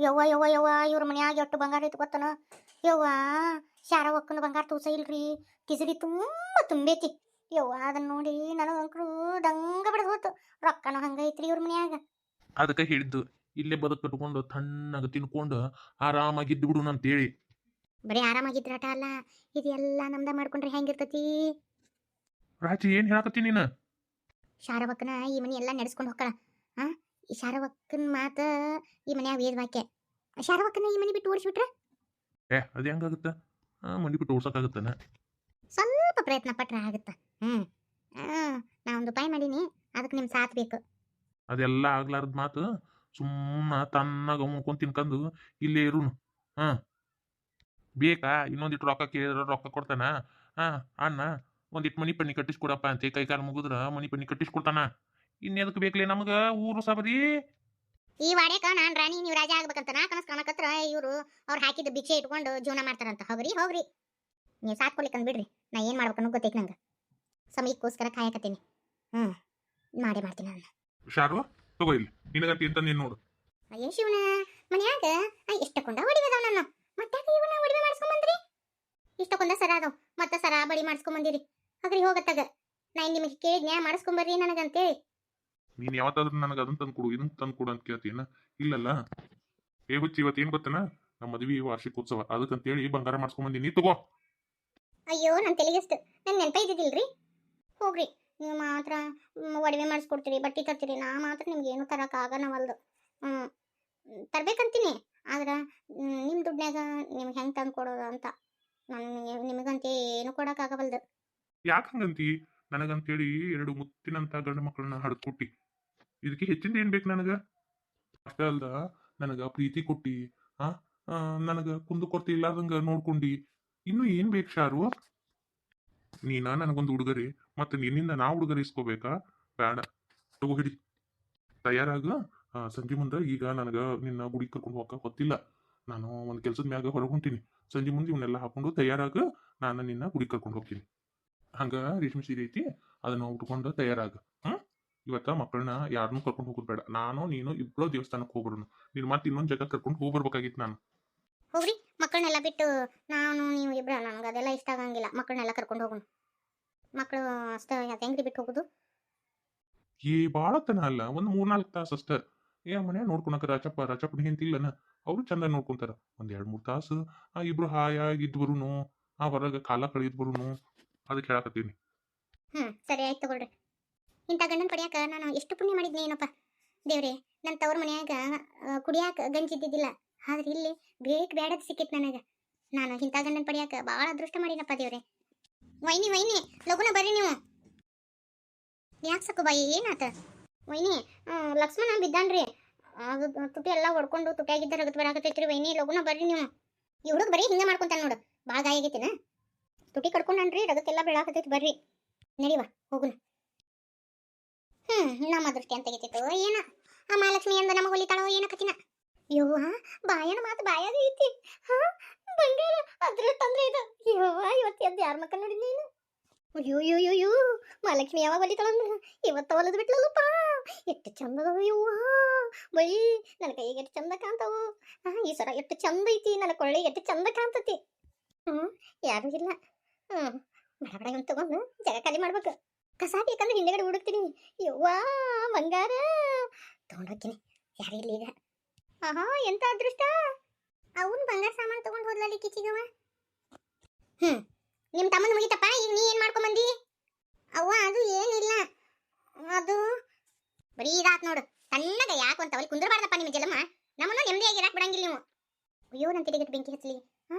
ಯವ್ವ ಯವ್ವ ಯವ್ವ ಇವ್ರ ಮನ್ಯಾಗ ಎಷ್ಟು ಬಂಗಾರ ಐತಿ ಗೊತ್ತನ. ಯವ್ವ ಶಾರವಕ್ಕನ ಬಂಗಾರ ತೂಸ ಇಲ್ರಿ, ಕಿಸಡಿ ತುಂಬ ತುಂಬೈತಿ. ಯವ್ವ ಅದನ್ನ ನೋಡಿ ನನಗಂಕ್ರು ದಂಗ ಬಿಡದ್ ಹೋತು. ರೊಕ್ಕನೂ ಹಂಗ ಐತ್ರಿ ಇವ್ರ ಮನ್ಯಾಗ. ಅದಕ್ಕೆ ಹೇಳಿದ್ದು ಇಲ್ಲೇ ಬದುಕು ಕಟ್ಕೊಂಡು ತಣ್ಣಗ ತಿನ್ಕೊಂಡು ಆರಾಮಾಗಿದ್ದು ಬಿಡು ಅಂತೇಳಿ. ಬರೀ ಆರಾಮಾಗಿದ್ರಾಟ ಅಲ್ಲ, ಇದೆಲ್ಲ ನಮ್ದ ಮಾಡ್ಕೊಂಡ್ರೆ ಹೆಂಗಿರ್ತತಿ. ರಾಜಿ ಏನ್ ಹೇಳಕತ್ತಿ ನೀನು? ಶಾರವಕ್ಕನ ಈ ಮನಿ ಎಲ್ಲ ನಡೆಸ್ಕೊಂಡು ಹೋಗ್ಕಳ. ಆ ಈ ಶಾರವಕ್ಕನ ಮಾತ ಈ ಮನ್ಯಾಗ ವೇದ ವಾಕ್ಯ. ಶಾರವಕ್ಕನ ಈ ಮನಿ ಬಿಟ್ಟು ಓಡಿಸ್ಬಿಟ್ರೆ ಅದು ಹೆಂಗಾಗುತ್ತ? ಮಂಡಿ ಬಿಟ್ಟು ಓಡ್ಸಕ್ಕಾಗತ್ತನ? ಸ್ವಲ್ಪ ಪ್ರಯತ್ನ ಪಟ್ರೆ ಆಗುತ್ತ. ನಾ ಒಂದು ಉಪಾಯ ಮಾಡೀನಿ, ಅದಕ್ಕೆ ನಿಮ್ ಸಾಥ್ ಬೇಕು. ಅದೆಲ್ಲ ಆಗ್ಲಾರ್ದ ಮಾತು. ಸುಮ್ಮನ ತನ್ನಾಗ ಮುಡ್ಕೊಂಡು ತಿನ್ಕಂದು ಇಲ್ಲೇ ಇರುನು. ಹಾ ಬೇಕಾ ಇನ್ನೊಂದಿಟ್ಟು ರೊಕ್ಕ ಕೇಳಿದ್ರ ರೊಕ್ಕ ಕೊಡ್ತಾನ. ಅಣ್ಣ ಒಂದಿಟ್ಟು ಮನಿ ಪಣ್ಣಿ ಕಟ್ಟಿಸ್ಕೊಡಪ್ಪ ಅಂತ ಕೈ ಕಾಲು ಮುಗಿದ್ರ ಮನಿ ಪಣ್ಣಿ ಕಟ್ಟಿಸ್ಕೊಡ್ತಾನ. ಇನ್ನೆದಕ್ಕೆ ಬೇಕಲೇ ನಮಗ ಊರು ಸಬರಿ? ಈ ವಾಡ್ಯಾಕ ನಾನ್ ರಾಣಿ ನೀವು ರಾಜ ಆಗ್ಬೇಕಂತ ನಾ ಕನಸ್ ಕಾಣಕತ್ರ ಇವ್ರು ಅವ್ರು ಹಾಕಿದ ಭಿಕ್ಷೆ ಇಟ್ಕೊಂಡು ಜೀವನ ಮಾಡ್ತಾರಂತ. ಹೋಗ್ರಿ ಹೋಗ್ರಿ, ನೀವು ಸಾಥ್ ಕೊಡ್ಲಿಕ್ಕಂದ್ ಬಿಡ್ರಿ. ನಾ ಏನ್ ಮಾಡ್ಬೇಕನ್ನೋ ಗೊತ್ತೈತಿ ನಂಗೆ. ಸಮಯಕ್ಕೋಸ್ಕರ ಕಾಯಕತ್ತೀನಿ. ಮಾಡೇ ಮಾಡ್ತೀನಿ ನಾನು. ಶಾರು ತಗೋ ಇಲ್ಲಿ ನಿನಗಂತ ಇಂತ ನೀನ್ ನೋಡು. ಅಯ್ಯೋ ಶಿವನ, ಮನ್ಯಾಗ ಇಷ್ಟಕೊಂಡ ಹೊಡಿಬೇದವ್ ನನ್ನ. ಮತ್ತೆ ಇವನ ಒಡವೆ ಮಾಡಿಸ್ಕೊಂಬಂದ್ರಿ? ಇಷ್ಟಕೊಂದ ಸರ ಅದಾವ್, ಮತ್ತೆ ಸರ ಬಳಿ ಮಾಡಿಸ್ಕೊಂಬಂದಿರಿ. ಅಗ್ರಿ ಹೋಗತ್ತಾಗ ನಾ ನಿಮಗೆ ಕೇಳಿದ್ನ್ಯಾ ಮಾಡಿಸ್ಕೊಂಬರ್ರಿ ನನಗಂತೇಳಿ. ನೀನ್ ಯಾವತ್ತಾದ್ರೂ ನನಗೆ ಅದನ್ನ ತಂದ್ಕೊಡು ಇದನ್ನ ತಂದ್ಕೊಡು ಅಂತ ಕೇಳ್ತೀನ? ಇಲ್ಲಲ್ಲ. ಹುಚ್ಚಿ ಇವತ್ತು ಏನ್ ಗೊತ್ತನ, ನಮ್ಮ ಮದ್ವಿ ವಾರ್ಷಿಕೋತ್ಸವ ಅದಕ್ಕಂತೇಳಿ ಬಂಗಾರ ಮಾಡಿಸ್ಕೊಂಬಂದಿನಿ, ತಗೋ. ಅಯ್ಯೋ ನನ್ ತೆಲಿಗೆಷ್ಟು ನನ್ ನೆನಪ ಇದ್ದಿದ್ದಿಲ್ರಿ. ಹೋಗ್ರಿ, ನೀವು ಮಾತ್ರ ಒಡವೆ ಮಾಡಿಸ್ಕೊಡ್ತೀರಿ, ಬಟ್ಟೆ ತರ್ತೀರಿ, ನಾ ಮಾತ್ರ ನಿಮ್ಗೆ ಏನು ತರಕ ಆಗನವಲ್ದು. ತರ್ಬೇಕಂತೀನಿ, ಆದ್ರೆ ನಿಮ್ಮ ದುಡ್ನ್ಯಾಗ ನಿಮ್ಗೆ ಹೆಂಗೆ ತಂದು ಕೊಡೋದು ಅಂತ ನಾನು ನಿಮಗಂತೆ ಏನು ಕೊಡೋಕ್ಕಾಗವಲ್ದು. ಯಾಕೆ ಹಂಗಂತಿ? ನನಗಂತೇಳಿ 2 ಮುತ್ತಿನಂತ ಗಂಡು ಮಕ್ಕಳನ್ನ ಹಡ್ಕೊಟ್ಟಿ, ಇದಕ್ಕೆ ಹೆಚ್ಚಿಂದ ಏನ್ ಬೇಕು ನನಗ? ಅಷ್ಟೇ ಅಲ್ದ ನನಗ ಪ್ರೀತಿ ಕೊಟ್ಟಿ, ನನಗ ಕುಂದು ಕೊರತೆ ಇಲ್ಲಾರ್ದಂಗ ನೋಡ್ಕೊಂಡಿ. ಇನ್ನು ಏನ್ ಬೇಕು ಶಾರು? ನೀನ ನನಗೊಂದು ಉಡುಗೊರೆ, ಮತ್ತೆ ನಿನ್ನಿಂದ ನಾ ಉಡುಗೊರೆ ಇಸ್ಕೋಬೇಕಾ? ಬೇಡ, ತಗೋ ಹಿಡಿ, ತಯಾರಾಗ. ಸಂಜೆ ಮುಂದೆ ಈಗ ನನಗ ನಿನ್ನ ಗುಡಿ ಕರ್ಕೊಂಡು ಹೋಗಕ್ಕೆ ಗೊತ್ತಿಲ್ಲ. ನಾನು ಒಂದು ಕೆಲಸದ ಮ್ಯಾಗ ಹೊರಗೆ ಹೊಂಟೀನಿ. ಸಂಜೆ ಮುಂದೆ ಇವನ್ನೆಲ್ಲ ಹಾಕೊಂಡು ತಯಾರಾಗ, ನಾನು ನಿನ್ನ ಗುಡಿ ಕರ್ಕೊಂಡು ಹೋಗ್ತೀನಿ. ಹಂಗ ರೇಷ್ಮೆ ಸೀರೆ ಐತಿ, ಅದನ್ನ ಉಟ್ಕೊಂಡು ತಯಾರಾಗ. ಇವತ್ತ ಮಕ್ಕಳನ್ನ ಯಾರನ್ನೂ ಕರ್ಕೊಂಡು ಹೋಗೋದು ಬೇಡ. ನಾನು ನೀನು ಇಬ್ಬರು ದೇವಸ್ಥಾನಕ್ಕೆ ಹೋಗ್ಬರೋನು. ನೀನು ಮತ್ತೆ ಇನ್ನೊಂದು ಜಾಗ ಕರ್ಕೊಂಡು ಹೋಗ್ಬರ್ಬೇಕಾಗಿತ್ತು ನಾನು. ಹೋಗ್ರಿ, ಮಕ್ಕಳನ್ನೆಲ್ಲ ಬಿಟ್ಟು ನಾನು ನೀವು ಇಬ್ರ, ನನಗೆ ಅದೆಲ್ಲ ಇಷ್ಟ ಆಗಂಗಿಲ್ಲ. ಮಕ್ಕಳನ್ನೆಲ್ಲ ಕರ್ಕೊಂಡು ಹೋಗೋಣ. ಮಕ್ಕಳು ಅಷ್ಟ ಹೆಂಗ್ರಿ ಬಿಟ್ಟು ಹೋಗುದು? ಭಾಳ ತನ ಅಲ್ಲ, ಒಂದು 3-4 ತಾಸು ಅಷ್ಟ. ಮನೆ ನೋಡ್ಕೊಳಕ ರಾಚಪ್ಪನ ಹೆಂತಿಲ್ಲನ, ಅವರು ಚಂದ ನೋಡ್ಕೊಂತಾರ. ಒಂದ್ 2-3 ತಾಸು ಇಬ್ರು ಹಾಯಾಗಿದ್ದು ಬರುನು, ಹೊರಗ ಕಾಲ ಕಳೆದ್ ಬರುನು, ಅದಕ್ಕೆ ಹೇಳಕತ್ತೀನಿ. ಸರಿ ಆಯ್ತು ತಗೊಳ್ರಿ. ಇಂಥ ಗಂಡನ ಪಡಿಯಾಕ ನಾನು ಎಷ್ಟು ಪುಣ್ಯ ಮಾಡಿದ್ನಿ ಏನಪ್ಪ ದೇವ್ರೆ. ನನ್ನ ತವ್ರ ಮನ್ಯಾಗ ಕುಡಿಯಾಕ ಗಂಜಿದ್ದಿದ್ದಿಲ್ಲ, ಆದ್ರೆ ಇಲ್ಲಿ ಬೇಡದ್ ಸಿಕ್ಕಿತ್ ನನಗೆ. ನಾನು ಇಂಥ ಗಂಡನ ಪಡಿಯಾಕ ಭಾಳ ಅದೃಷ್ಟ ಮಾಡಿನಪ್ಪ ದೇವ್ರೆ. ವೈನಿ ವೈನಿ ಲಗುನ ಬರ್ರಿ ನೀವು. ಯಾಕೆ ಸಾಕು ಬಾಯಿ, ಏನಾತ? ವೈನಿ ಲಕ್ಷ್ಮಣ ಬಿದ್ದಾನ್ರಿ, ಅದು ತುಟಿ ಎಲ್ಲ ಹೊಡ್ಕೊಂಡು ತುಟಿಯಾಗಿದ್ದ ರಗತ್ ಬರಾಕತೈತ್ರಿ. ವೈನಿ ಲಗುನ ಬರ್ರಿ ನೀವು. ಈ ಹುಡುಗ ಬರೀ ಹಿಂಗೆ ಮಾಡ್ಕೊಂತಾನ ನೋಡು, ಭಾಳ ಗಾಯ ಆಗೈತಿನ. ತುಟಿ ಕಡ್ಕೊಂಡನ್ರಿ, ರಗತ್ತೆಲ್ಲ ಬೀಳಾಕತೈತಿ. ಬರ್ರಿ ನಡಿವ ಹೋಗುನ. ನಮ್ಮ ದೃಷ್ಟಿ ಅಂತ ತೆಗಿತಿತ್ತು ಏನ. ಆ ಮಹಾಲಕ್ಷ್ಮಿ ಅಂದ ನಮಗೆ ಹೊಲಿತಾಳೋ ಏನಕತಿನ. ಯವ್ವ ಬಾಯನ ಮಾತು ಬಾಯಾಗ ಐತಿ. ಬಂಗಾರ ಅದೃಷ್ಟ ಅಂದ್ರೆ ಇದು. ಯವ್ವ ಇವತ್ತು ಎದ್ದು ಯಾರ ಮಕ್ಕ ನೋಡಿ ನೀನು? ಅಯ್ಯೋ ಮಹಾಲಕ್ಷ್ಮಿ ಯಾವಾಗ ಹೊಲಿತಾಳಂದ್ರ ಇವತ್ತ ಹೊಲದ್ ಬಿಟ್ಲಲ್ಲಪ್ಪ. ಎಷ್ಟು ಚಂದದವ ಯವ್ವ, ಬೈ ನನ್ನ ಕೈಗೆ ಎಷ್ಟು ಚಂದ ಕಾಣ್ತಾವು. ಈ ಸರ ಎಷ್ಟು ಚಂದ ಐತಿ, ನನ್ನ ಕೊಳ್ಳೆ ಎಷ್ಟು ಚಂದ ಕಾಣ್ತತಿ. ಯಾರು ಇಲ್ಲ. ಬಡ ಬಡ ಒಂದು ತಗೊಂಡು ಜಾಗ ಖಾಲಿ ಮಾಡ್ಬೇಕು. ಕಸ ಬೇಕಂದ್ರೆ ಹಿಂದೆಗಡೆ ಹುಡುಕ್ತೀನಿ. ಯವ್ವಾ ಬಂಗಾರ ತಗೊಂಡೋಗ್ತೀನಿ, ಯಾರು ಇಲ್ಲಿ ಈಗ. ಎಂತ ಅದೃಷ್ಟ. ಅವನು ಬಂಗಾರ ಸಾಮಾನು ತಗೊಂಡು ಹೋದ್ಲಲ್ಲಿ ಕಿಚಿಗವ. ನಿಮ್ಮ ತಮ್ಮನ ಮುಗಿತಪ್ಪ, ಈಗ ನೀ ಏನ್ ಮಾಡ್ಕೊಂಬಂದಿ? ಅವ್ವ ಅದು ಏನಿಲ್ಲ, ಅದು ಬರೀ ಇದಾತ್ ನೋಡು. ಸಣ್ಣಗ ಯಾಕೆ ಅಂತ ಅವಲ್ಲಿ ಕುಂದ್ರಬಾರ್ದಪ್ಪ ನಿಮ್ಮ ಜಲಮ್ಮ. ನಮ್ಮನ್ನ ನೆಮ್ಮದಿಯಾಗಿ ಇರಾಕ್ ಬಿಡಂಗಿಲ್ಲ ನೀವು. ಅಯ್ಯೋ ನನ್ನ ತಿರುಗಿಟ್ಟು ಬೆಂಕಿ ಹಚ್ಚಲಿ.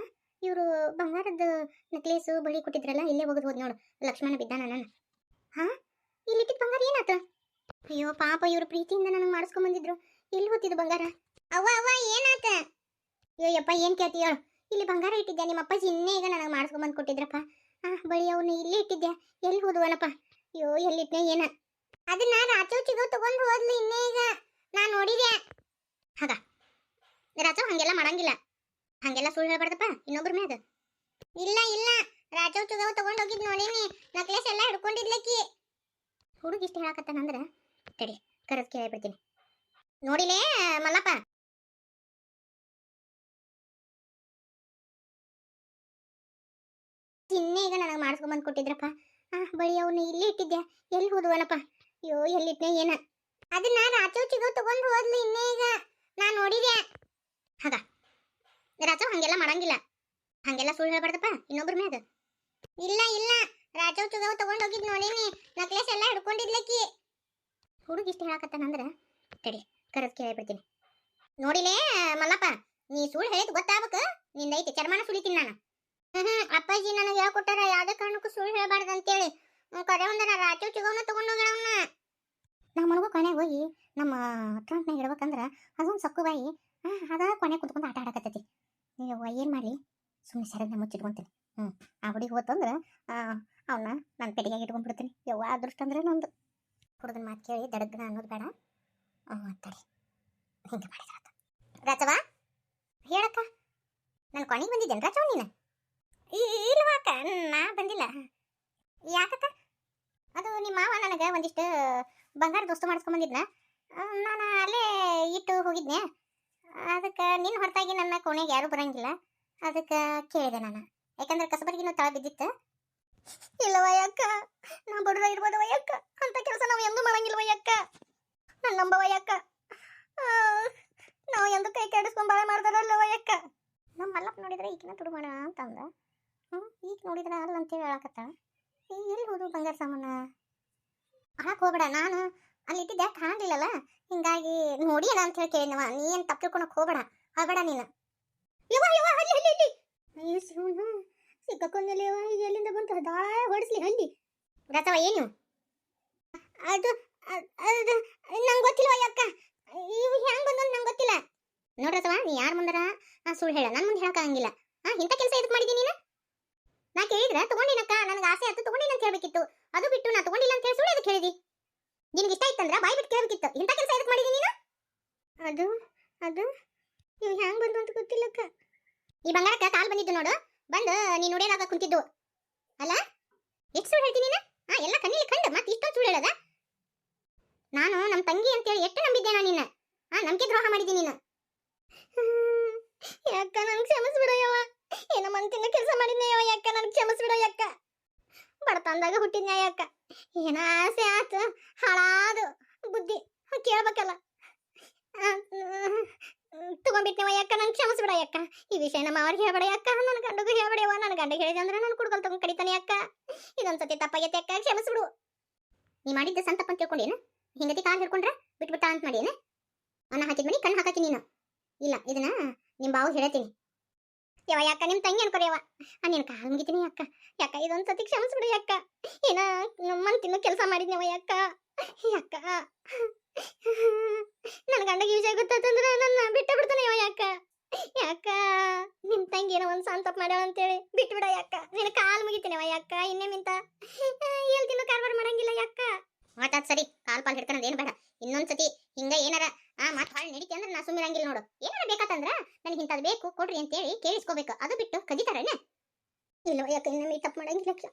ಇವರು ಬಂಗಾರದ ನೆಕ್ಲೇಸು ಬಳಿ ಕೊಟ್ಟಿದ್ರಲ್ಲ, ಇಲ್ಲೇ ಹೋಗೋದು ಹೋದ್ ನೋಡು. ಲಕ್ಷ್ಮಣ ಬಿದ್ದಾನ ನಾನು. ಇಲ್ಲಿಟ್ಟಿದ್ ಬಂಗಾರ ಏನಾತ? ಅಯ್ಯೋ ಪಾಪ, ಇವ್ರು ಪ್ರೀತಿಯಿಂದ ನನಗೆ ಮಾಡಿಸ್ಕೊಂಬಂದಿದ್ರು. ಎಲ್ಲಿ ಹೋತಿದ್ದು ಬಂಗಾರ? ಅವ್ವ ಅವ್ವ ಏನಾತ? ಅಯ್ಯೋ ಯಪ್ಪ ಏನ್ ಕೇಳ್ತೀಯ? ಇಲ್ಲಿ ಬಂಗಾರ ಇಟ್ಟಿದ್ದೆ, ನಿಮ್ಮ ಅಪ್ಪಾಜಿ ಇನ್ನೇ ಈಗ ನನಗೆ ಮಾಡಿಸ್ಕೊಂಬಂದು ಕೊಟ್ಟಿದ್ರಪ್ಪ. ಬಳಿ ಅವನ್ನ ಇಲ್ಲೇ ಇಟ್ಟಿದ್ದೆ, ಎಲ್ಲಿ ಹೋದ್ವನಪ್ಪ? ಅಯ್ಯೋ ಎಲ್ಲಿಟ್ನೆ ಏನ? ಅದನ್ನ ರಾಚೋಚಿಗೋ ತಗೊಂಡು ಹೋದ್ಲು ಇನ್ನೇ ಈಗ, ನಾ ನೋಡಿದೆ. ಹಾಗ ರಾಚೋ ಹಂಗೆಲ್ಲ ಮಾಡಂಗಿಲ್ಲ, ಹಂಗೆಲ್ಲ ಸುಳ್ಳು ಹೇಳ್ಬಾರ್ದಪ್ಪ ಇನ್ನೊಬ್ರ ಮ್ಯಾಗ. ಇಲ್ಲ ಇಲ್ಲ, ರಾಚೋಚಿಗೋ ತಗೊಂಡು ಹೋಗಿದ್ ನೋಡೀನಿ, ನಕ್ಲೇಸ್ ಎಲ್ಲ ಹಿಡ್ಕೊಂಡಿದ್ಲಕ್ಕಿ. ಹುಡುಗ ಇಷ್ಟ ಹೇಳಕತ್ತಾನಂದ್ರ ತಡಿ ಕರೆದ್ ಕೇಳಿಬಿಡ್ತೀನಿ. ನೋಡಿಲೇ ಮಲ್ಲಪ್ಪ, ತಿನ್ನೆ ಈಗ ನನಗೆ ಮಾಡಿಸ್ಕೊಂಬಂದು ಕೊಟ್ಟಿದ್ರಪ್ಪ. ಬಳಿ ಅವನು ಇಲ್ಲಿ ಇಟ್ಟಿದ್ದೆ, ಎಲ್ಲಿ ಹೋದ್ವನಪ್ಪ? ಅಯ್ಯೋ ಎಲ್ಲಿಟ್ನೆ ಏನ? ಅದನ್ನ ರಾಚವ್ ಚಿಗವ್ ತಗೊಂಡು ಹೋದ್ಲು ಇನ್ನೇ ಈಗ ನಾ ನೋಡಿದೆ. ಹಾಗ ರಾಚವ್ ಹಂಗೆಲ್ಲ ಮಾಡಂಗಿಲ್ಲ, ಹಂಗೆಲ್ಲ ಸುಳ್ಳು ಹೇಳ್ಬಾರ್ದಪ್ಪ ಇನ್ನೊಬ್ರ ಮ್ಯಾಗ. ಇಲ್ಲ ಇಲ್ಲ, ರಾಚವ್ ಚಿಗವ್ ತಗೊಂಡು ಹೋಗಿದ್ ನೋಡೀನಿ, ನಕ್ಲೇಸ್ ಎಲ್ಲ ಹಿಡ್ಕೊಂಡಿದ್ಲಕ್ಕಿ. ಹುಡುಗ ಇಷ್ಟ ಹೇಳಕತ್ತಾನಂದ್ರ ತಡಿ ಕರೆದ್ ಕೇಳಿಬಿಡ್ತೀನಿ. ನೋಡಿಲೇ ಮಲ್ಲಪ್ಪ, ನೀ ಸುಳ್ಳು ಹೇಳಿದ್ ಗೊತ್ತಾಗ್ಬೇಕು, ನಿಂದೈತಿ ಚರ್ಮಾನ ಸುಳಿತೀನಿ ನಾನು. ಅಪ್ಪಾಜಿ ನನಗೆ ಹೇಳ್ಕೊಟ್ಟಾರ ಯಾವ್ದೇ ಕಾರಣಕ್ಕೂ ಸುಳ್ಳು ಹೇಳ್ಬಾರ್ದು ಅಂತೇಳಿ. ಕರೆ ಒಂದರ ರಾಚವ್ ಚಿಗವ್ನ ತಗೊಂಡೋಗ್ಯಾಳ ಅವನ್ನ. ನಮ್ಮ ಮನಗೂ ಕೊನೆಗೆ ಹೋಗಿ ನಮ್ಮ ಟ್ರಂಕ್ನಾಗ ಇಡ್ಬೇಕಂದ್ರ ಅದೊಂದು ಸಕ್ಕು ಬಾಯಿ ಅದ ಕೊನೆ ಕುತ್ಕೊಂಡು ಆಟ ಆಡಕತ್ತೈತಿ. ನೀವು ಏನು ಮಾಡಲಿ, ಸುಮ್ಮನೆ ಸರದ್ನ ಮುಚ್ಚಿಟ್ಕೊಂತೀನಿ. ಆ ಹುಡುಗಿ ಹೋತಂದ್ರೆ ಅವನ್ನ ನಾನು ಪೆಟ್ಟಿಗೆಗೆ ಇಟ್ಕೊಂಡ್ಬಿಡ್ತೀನಿ. ಯವ್ವ ಅದೃಷ್ಟ ಅಂದ್ರೆ ನಂದು. ಹುಡುಗನ ಮಾತು ಕೇಳಿ ದಡಗ್ನ ಅನ್ನೋದು ಬೇಡ. ತಡಿ ಹಿಂಗೆ ಮಾಡಿದ್ರ ರಾಚವ ಹೇಳಕ್ಕ, ನಾನು ಕೊನೆಗೆ ಬಂದಿದ್ದೇನೆ ರಾಚವ ನೀನು? ಇಲ್ವಾಕ ನಾ ಬಂದಿಲ್ಲ. ಯಾಕಕ್ಕ? ಅದು ನಿಮ್ಮ ಮಾವ ನನಗೆ ಒಂದಿಷ್ಟು ಬಂಗಾರ ದೋಸ್ತು ಮಾಡಿಸ್ಕೊಂಬಂದಿದ್ನ, ನಾನು ಅಲ್ಲೇ ಇಟ್ಟು ಹೋಗಿದ್ನೆ. ಅದಕ್ಕೆ ನಿನ್ನ ಹೊರತಾಗಿ ನನ್ನ ಕೋಣೆಗೆ ಯಾರೂ ಬರಂಗಿಲ್ಲ, ಅದಕ್ಕೆ ಕೇಳಿದೆ ನಾನು. ಯಾಕಂದ್ರೆ ಕಸಬರ್ಗಿನೂ ತಳ ಬಿದ್ದಿತ್ತು. ಇಲ್ಲವ ಯಾಕ, ನಾ ಬಡ್ರ ಇರ್ಬೋದವ ಯಾಕ, ಅಂತ ಕೆಲಸ ನಾವು ಎಂದೂ ಮಾಡಂಗಿಲ್ವ ಯಾಕ, ನನ್ನ ನಂಬವ ಯಾಕ, ನಾವು ಎಂದು ಕೈ ಕೆಡಿಸ್ಕೊಂಡು ಬಾಳೆ ಮಾಡ್ದಾರಲ್ಲವ ಯಾಕ. ನಮ್ಮ ಮಲ್ಲಪ್ಪ ನೋಡಿದ್ರೆ ಈಗಿನ ತುಡು ಮಾಡ ಅಂತಂದ, ಈಗ ನೋಡಿದ್ರೆ ಅಲ್ಲ ಅಂತೇಳಿ ಹೇಳಕತ್ತ. ಎಲ್ಲಿ ಹೋದು ಬಂಗಾರ ಸಾಮಾನ? ಹಾಕ್ ಹೋಗ್ಬೇಡ, ನಾನು ಅಲ್ಲಿ ಇಟ್ಟಿದ್ದೆ ಕಾಣಲಿಲ್ಲಲ್ಲ, ಹಿಂಗಾಗಿ ನೋಡಿ ಅಲ್ಲ ಅಂತ ಹೇಳಿ ಕೇಳಿನವ. ನೀ ಏನು ತಪ್ಪು ತಿಳ್ಕೊಳಕ್ ಹೋಗ್ಬೇಡ, ಆಗಬೇಡ ನೀನು. ಯವ್ವ ಯವ್ವ ಅಲ್ಲಿ ಅಲ್ಲಿ ಅಲ್ಲಿ ಅಯ್ಯೋ ಶಿವನ ಸಿಕ್ಕಾಕೊಂಡಲ್ಲಿ ಯವ್ವ, ಈಗ ಎಲ್ಲಿಂದ ಬಂತು ದಾಳ ಹೊಡಿಸ್ಲಿ ಹಲ್ಲಿ. ರಥವ ಏನು ಅದು? ಅದು ನಂಗೆ ಗೊತ್ತಿಲ್ವ ಯಾಕ, ಇವು ಹೆಂಗೆ ಬಂದು ನಂಗೆ ಗೊತ್ತಿಲ್ಲ. ನೋಡ್ರತವ, ನೀ ಯಾರ ಮುಂದರ ಸುಳ್ಳು ಹೇಳ, ನನ್ನ ಮುಂದೆ ಹೇಳಕ್ಕಾಗಂಗಿಲ್ಲ. ಇಂಥ ಕೆಲಸ ಎದಕ್ಕೆ ಮಾಡಿದ್ದೀನಿ ನೀನು? ನಾ ಕೇಳಿದ್ರೆ ತಗೊಂಡಿನಕ್ಕ, ನನಗೆ ಆಸೆ ಆಯ್ತು ತಗೊಂಡಿನ ಅಂತ ಹೇಳ್ಬೇಕಿತ್ತು. ಅದು ಬಿಟ್ಟು ನಾ ತಗೊಂಡಿಲ್ಲ ಅಂತ ಹೇಳಿ ಸುಳ್ಳು ಎದಕ್ಕೆ ಹೇಳಿದಿ? ನಿನಗೆ ಇಷ್ಟ ಇತ್ತಂದ್ರ ಬಾಯ್ ಬಿಟ್ಟು ಕೇಳಬೇಕಿತ್ತು. ಇಂಥ ಕೆಲಸ ಎದಕ್ಕೆ ಮಾಡಿದ್ದೀನಿ ನೀನು? ಅದು ಅದು ಇವು ಹೆಂಗೆ ಬಂದು ಅಂತ ಗೊತ್ತಿಲ್ಲಕ್ಕ. ಈ ಬಂಗಾರಕ್ಕೆ ಕಾಲು ಬಂದಿದ್ದು ನೋಡು, ಬಂದು ನೀನು ನೋಡೇನಾಗ ಕುಂತಿದ್ದು ಅಲ್ಲ? ಎಷ್ಟು ಸುಳ್ಳು ಹೇಳ್ತೀನಿ ನೀನು? ಎಲ್ಲ ಕಣ್ಣಿಗೆ ಕಂಡು ಮತ್ತೆ ಇಷ್ಟೊಂದು ಸುಳ್ಳು ಹೇಳದ? ನಾನು ನಮ್ಮ ತಂಗಿ ಅಂತೇಳಿ ಎಷ್ಟು ನಂಬಿದ್ದೆ ನಾನು ನಿನ್ನ. ನಂಬಿಕೆ ದ್ರೋಹ ಮಾಡಿದ್ದೀನಿ ನೀನು. ಯಾಕ ನನ್ಗೆ ಕ್ಷಮಿಸ್ಬಿಡಯ್ಯವ, ಏನೋ ಮಂತಿನ ಕೆಲಸ ಮಾಡಿದ್ನೇಯವ ಯಾಕ, ನನ್ಗೆ ಕ್ಷಮಿಸ್ಬಿಡ ಯಾಕ. ಬಡತನದಾಗ ಹುಟ್ಟಿದ್ನ ಯಾಕ, ಏನ ಆಸೆ ಆತು ಹಾಳಾದು ಬುದ್ಧಿ ಕೇಳ್ಬೇಕಲ್ಲ, ತಗೊಂಡ್ಬಿಟ್ನೇವ ಯಾಕ, ನನ್ಗೆ ಕ್ಷಮಿಸ್ಬಿಡ ಯಾಕ. ಈ ವಿಷಯ ನಮ್ಮ ಅವ್ರಿಗೆ ಹೇಳ್ಬೇಡ ಯಾಕ, ನನ್ನ ಗಂಡಗೂ ಹೇಳ್ಬೇಡವ. ನನ್ನ ಗಂಡಗೆ ಹೇಳಿದೆ ಅಂದ್ರೆ ನಾನು ಕುಡ್ಕೊಲ್ ತಗೊಂಡು ಕಡಿತಾನೆ ಯಾಕ. ಇದೊಂದ್ಸತಿ ತಪ್ಪಾಗೈತೆ ಯಾಕ, ಕ್ಷಮಿಸ್ಬಿಡು. ನೀ ಮಾಡಿದ್ದೆ ಸಂತಪ್ಪ ಅಂತ ತಿಳ್ಕೊಂಡೇನು? ಹಿಂಗತಿ ಕಾಲು ಹಿಡ್ಕೊಂಡ್ರೆ ಬಿಟ್ಬಿಟ್ಟ ಅಂತ ಮಾಡೇನು? ಅನ್ನ ಹಾಕಿದ ಮನಿ ಕಣ್ಣು ಹಾಕಿ ನೀನು. ಇಲ್ಲ, ಇದನ್ನ ನಿಮ್ಮ ಬಾವು ಹೇಳ್ತೀನಿ. ಯವ ಯಾಕ, ನಿಮ್ಮ ತಂಗಿ ಅನ್ಕೊರಿಯವ, ನೀನು ಕಾಲು ಮುಗಿತೀನಿ ಯಾಕ. ಯಾಕ ಇದೊಂದ್ಸತಿ ಕ್ಷಮಿಸ್ಬಿಡು ಯಾಕ. ಏನ ಮಂತಿನ ಕೆಲಸ ಮಾಡಿದ್ನವ ಯಾಕ. ಯಾಕ ನನ್ನ ಗಂಡಗೆ ವಿಷಯ ಗೊತ್ತಾತಂದ್ರೆ ನನ್ನ ಬಿಟ್ಟು ಬಿಡ್ತಾನೆ ಯವ ಯಾಕ. ಯಾಕ ನಿಮ್ಮ ತಂಗಿ ಏನೋ ಒಂದು ಸಣ್ಣ ತಪ್ಪು ಮಾಡ್ಯಾಳ ಅಂತೇಳಿ ಬಿಟ್ಬಿಡ ಯಾಕ. ನಿನ್ನ ಕಾಲು ಮುಗಿತೀನವ ಯಾಕ. ಇನ್ನೇ ಮಿಂತ ಹೇಳ್ತಿನ್ನು ಕಾರ್ಬಾರ್ ಮಾಡಂಗಿಲ್ಲ ಯಾಕ. ಮಾತಾಡ್ ಸರಿ, ಕಾಲ್ ಪಾಲ್ ಹಿಡ್ಕೊಳ್ಳೋದು ಏನು ಬೇಡ. ಇನ್ನೊಂದ್ಸತಿ ಹಿಂಗ ಏನಾರ ಮಾತು ಹಾಳು ನಡೀತಿ ಅಂದ್ರೆ ನಾ ಸುಮ್ಮಿರಂಗಿಲ್ಲ ನೋಡು. ಏನಾರ ಬೇಕಾತಂದ್ರ ನನಗೆ ಇಂಥದ್ದು ಬೇಕು ಕೊಡ್ರಿ ಅಂತೇಳಿ ಕೇಳಿಸ್ಕೋಬೇಕು. ಅದು ಬಿಟ್ಟು ಕದಿತಾರಣ್ಣ ಇಲ್ಲವ ಯಾಕ, ಇನ್ನೊಮ್ಮೆ ತಪ್ಪು ಮಾಡಂಗಿಲ್ಲ.